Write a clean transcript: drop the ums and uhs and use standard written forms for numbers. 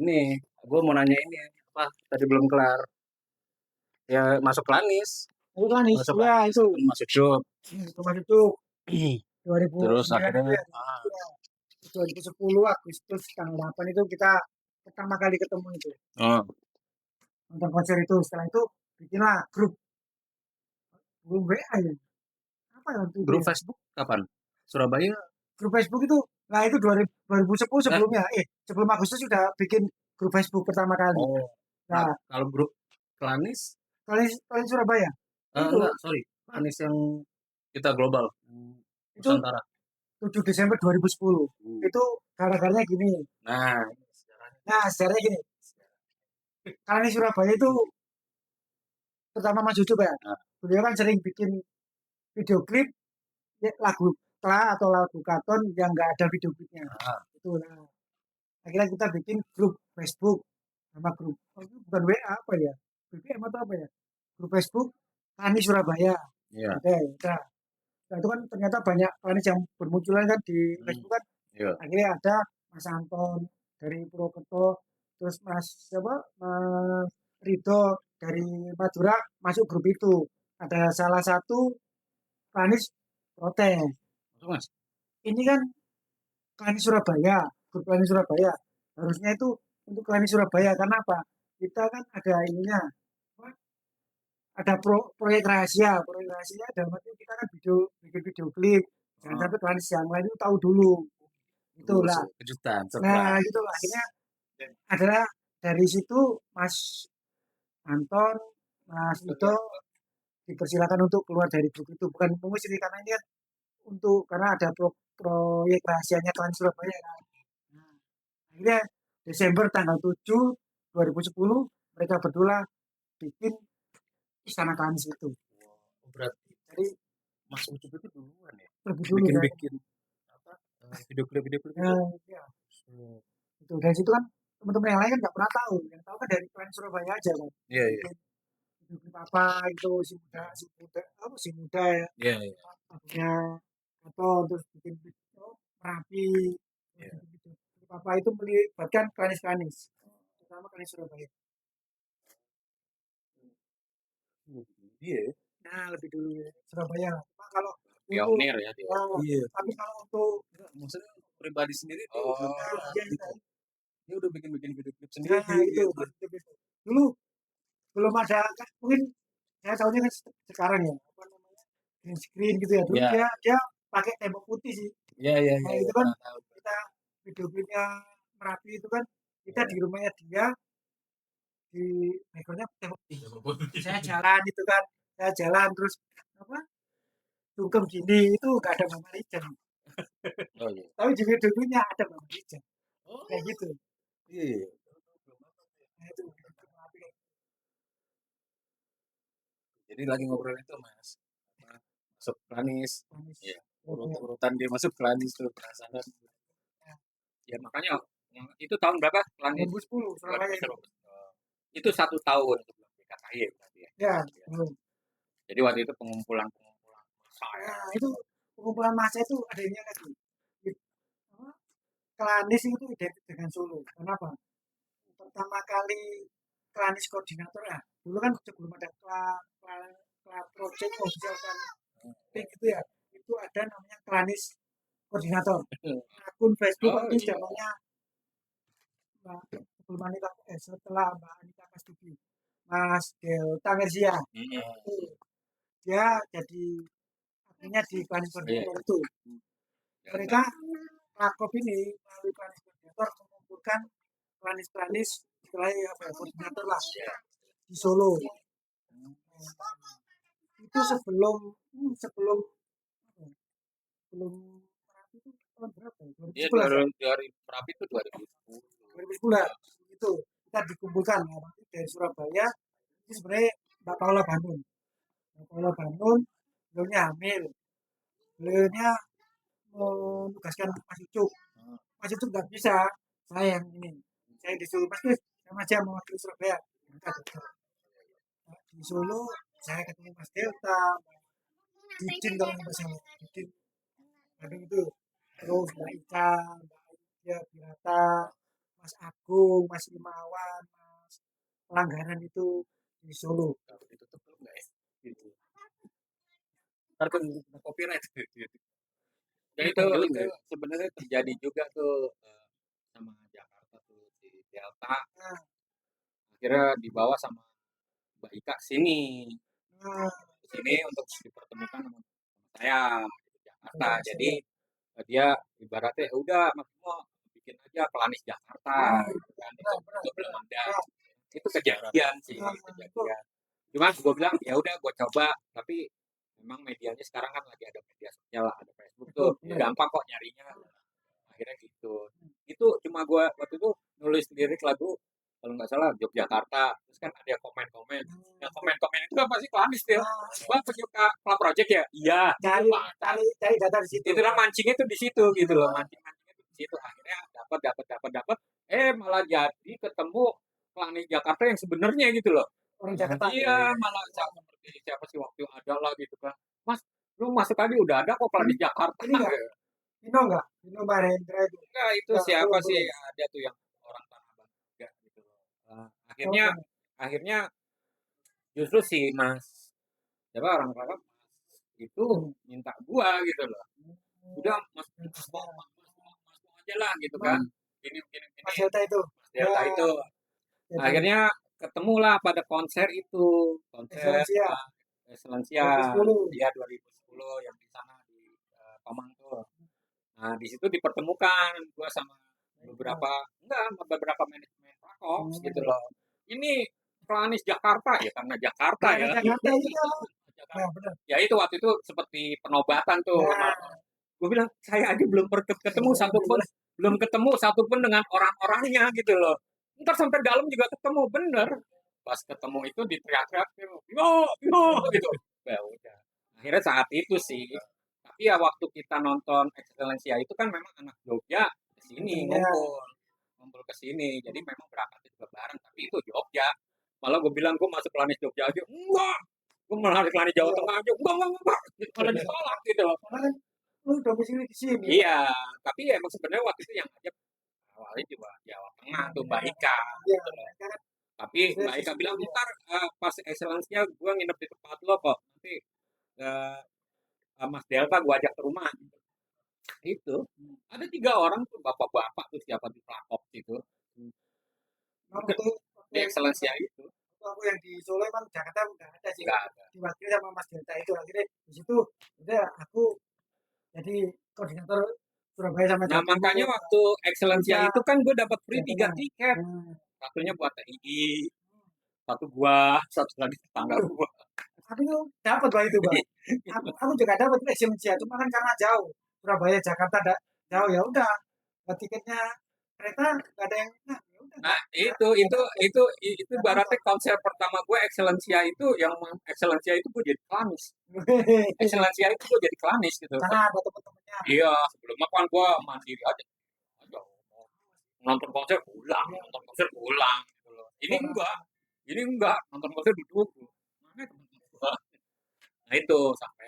Ini, gue mau nanya ini apa? Tadi belum kelar. Ya masuk Lanis, Itu kan masuk ya Lanis, itu masuk Job. kemarin itu Terus 2009 akhirnya itu ya. Ya, 2010 Agustus tanggal 8 itu kita pertama kali ketemu itu oh, nonton konser itu. Setelah itu bikinlah grup WA ya. Apa ya waktu itu grup ya? Facebook kapan? Surabaya? Grup Facebook itu, nah itu 2010 Eh, sebelumnya. Sebelum Agustus sudah bikin grup Facebook pertama kali. oh, nah Nah, kalau grup Lanis, kalian Surabaya itu enggak, sorry, Lanis yang kita global, itu Nusantara. 7 Desember 2010. Hmm. Itu gara-garanya gini. Nah, Nah, sejarahnya gini. Kalian Surabaya itu pertama Mas Ucup ya. nah, Beliau kan sering bikin video klip ya, lagu Kla atau lagu Katon yang nggak ada video klipnya. nah, Itu nah. Akhirnya kita bikin grup Facebook sama grup. Oh, itu bukan WA apa ya? BBM atau apa ya? Grup Facebook Tani Surabaya. iya, Oke, udah. Nah, itu kan ternyata banyak Tani yang bermunculan kan di hmm, Facebook kan. iya, Akhirnya ada Mas Anton dari Purwokerto, terus Mas siapa? Mas Rido dari Madura masuk grup itu. Ada salah satu Tani protes. masuk mas. Ini kan Klani Surabaya, grup Klani Surabaya. Harusnya itu untuk Klani Surabaya karena apa? Kita kan ada ininya, ada proyek rahasia, proyek rahasia dalam arti kita kan bikin video klip. Jangan Oh, sampai Klani yang lain itu tahu dulu. Itulah. kejutan, Nah, surprise. gitu akhirnya adalah dari situ Mas Anton, Mas Ito dipersilakan untuk keluar dari grup itu. Bukan mengusir karena ini kan untuk karena ada proyek rahasianya Klani Surabaya kan. Nah, akhirnya Desember tanggal 7 2010 mereka berdua bikin Istana Kanis itu. Oh, berarti Jadi Mas Ucup itu duluan ya, lebih dulu dari bikin-bikin apa, video klip itu. ya, Hmm. itu dari situ kan teman-teman yang lain kan nggak pernah tahu, yang tahu kan dari Klan Surabaya aja kan. Iya, iya. Bikin bikin apa itu si muda apa si muda ya Iya, iya, punya atau terus bikin video Merapi terus iya. bikin video apa itu melibatkan Kanis-Kanis terutama Kanis Surabaya. Iya, ya. Nah, lebih dulu ya. Surabaya. Cuma kalau untuk Pionir ya dia. iya. Tapi kalau untuk Enggak, maksudnya pribadi sendiri dia udah nah, iya, gitu. Dia udah bikin video klip nah, sendiri itu, gitu. itu. Dulu belum ada kan, mungkin saya tahunya kan sekarang ya apa namanya green screen gitu ya. Dulu Iya, dia pakai tembok putih sih. iya, iya, Nah, iya, itu ya, kan pernah tahu. kita video klipnya Merapi itu kan kita Iya. di rumahnya dia di backgroundnya tembok putih. Saya jalan itu kan, saya jalan terus apa sungkem gini itu gak ada Mama Rican. Oh iya. Tapi di video-nya ada Mama Rican. Kayak Oh, gitu. iya, iya. Nah, itu Jadi lagi ngobrol itu Mas. Apa, masuk Planis. Anies. Iya. Surabaya. Urut-urutan dia masuk Planis tuh penasaran. Ya makanya itu tahun berapa Planis? 2010 Surabaya itu. 2010. Itu 1 tahun sebelum PKKI ya berarti ya. Ya, Iya. Jadi waktu itu pengumpulan massa ya. nah itu pengumpulan massa itu ada ini lagi. Apa, Klanis itu identik dengan Solo. Kenapa? Pertama kali Klanis koordinator ya. Dulu kan sebelum ada Kla Project Official kan gitu ya. Itu ada namanya Klanis koordinator. Akun Facebook Oh waktu itu iya. zamannya Mbak sebelum Anita setelah Mbak Anita Pasuki. Mas Delta Garcia. Hmm. Itu dia jadi artinya di Klanis Iya. koordinator itu. Ya, Mereka Rakop ini melalui Planis Koordinator mengumpulkan planis-planis istilahnya apa ya, koordinator lah di Solo. Itu sebelum sebelum sebelum Merapi itu tahun berapa ya? iya 2011 ya? dari Merapi itu 2010. 2010 itu kita dikumpulkan ya, dari Surabaya. Ini sebenarnya Mbak Paula Bangun. Mbak Paula Bangun, beliaunya hamil. Beliaunya menugaskan Mas Ucup. Mas Ucup nggak bisa, saya yang ini. Saya disuruh Mas Kris, sama aja mewakili Surabaya. Di Solo saya ketemu Mas Delta, Didin kalau nggak salah, Didin Bandung itu, terus Mbak Ica, Mbak Aida Birata, Mas Agung, Mas Imawan, Mas Pelanggaran itu di Solo. Kalau ditutup belum nggak ya? Gitu. Ntar kan copyright gitu. Dan itu sebenarnya terjadi juga tuh sama Jakarta tuh di Delta. Nah, Akhirnya dibawa sama Mbak Ika sini, nah, sini untuk dipertemukan sama saya di Jakarta. betul, Jadi betul. dia ibaratnya "Ya udah Mas Bimo bikin aja Pelanis Jakarta Nah, gitu kan benar, benar, itu belum benar. ada Nah, itu kejadian sih nah, itu, kejadian cuma gue bilang ya udah gue coba tapi memang medianya sekarang kan lagi ada media sosial lah ada Facebook tuh betul, benar. gampang kok nyarinya akhirnya gitu itu cuma gue waktu itu nulis lirik lagu kalau nggak salah Yogyakarta terus kan ada komen-komen yang komen-komen itu kan pasti Pelanis tuh Nah, Bang penyuka Club Project ya iya cari, mantap cari data di situ. itu kan mancingnya tuh di situ gitu loh mancingnya tuh di situ akhirnya dapat malah jadi ketemu Planet Jakarta yang sebenarnya gitu loh Orang Jakarta. iya malah seperti siapa sih waktu ada lah gitu kan mas lu masuk aja udah ada kok Ini, Planet Jakarta ini enggak? Vino enggak? Vino Mahendra itu. enggak itu Enggak, siapa belum, sih belum. ada tuh yang orang Tanah Abang juga gitu loh Oh, akhirnya belum. akhirnya justru si mas siapa orang Kelapa itu Hmm. minta gua gitu loh udah mas mas Nah, mas aja lah gitu kan emang gini Mas Yota itu. Mas Ya, Delta itu jadi akhirnya ketemulah pada konser itu konser Excellencia Excellencia 2010. dia 2010 yang di sana di Tomang tuh nah di situ dipertemukan gua sama Nah, beberapa enggak sama beberapa manajemen Prakops gitu hmm. loh ini Planis Jakarta ya karena Jakarta Ya, ya Jakarta iya. Nah, Jakarta benar. ya itu waktu itu seperti penobatan tuh Nah, gue bilang saya aja belum ketemu satupun belum ketemu satupun dengan orang-orangnya gitu loh ntar sampai dalam juga ketemu bener pas ketemu itu diteriak-teriak yo gitu ya udah akhirnya saat itu sih tapi ya waktu kita nonton Excellencia itu kan memang anak Jogja kesini ya, ngumpul kesini jadi memang berangkatnya juga bareng tapi itu Jogja malah gue bilang gue masuk Planis Jogja aja enggak gue malah di Planis Jawa iya. Tengah aja enggak malah ditolak gitu loh Karena kan lu domisili di sini, Pak. iya, tapi ya emang sebenarnya waktu itu yang ngajak awalnya juga Jawa Tengah tuh Mbak Ika Iya, gitu loh. mereka kan Tapi biasanya Mbak di Ika situ bilang dia. ntar pas excellence-nya gue nginep di tempat lo kok. Nanti eh, Mas Delta gue ajak ke rumah. Gitu. Itu ada 3 orang tuh bapak-bapak tuh siapa di pelakop itu Nah, di excellence-nya itu waktu aku yang di Solo emang Jakarta nggak ada sih. nggak ada. Diwakili sama Mas Delta itu. Akhirnya di situ udah aku jadi koordinator Surabaya sama Nah Jawa makanya Timur. waktu excellence-nya Indonesia, itu kan gue dapat free Jawa 3 Tengah. tiket. Nah, Satunya buat TII, satu gua, satu lagi tetangga waduh, gua. aku tuh dapat lah itu, Bang. Aku juga dapat Asia, cuma kan karena jauh. Surabaya Jakarta jauh ya udah. Tiketnya kereta nggak ada yang nah, ya udah Nah, nggak dapet, itu nggak ibaratnya nonton. konser pertama gue Excellencia itu yang Excellencia itu gue jadi klanis. Excellencia itu gue jadi klanis gitu. Karena ada teman-temannya. Iya, sebelumnya kan gue mandiri aja. Aja, nonton konser pulang, nonton konser pulang gitu loh. Ini enggak, nonton konser duduk. Mana teman-teman gua? Nah itu sampai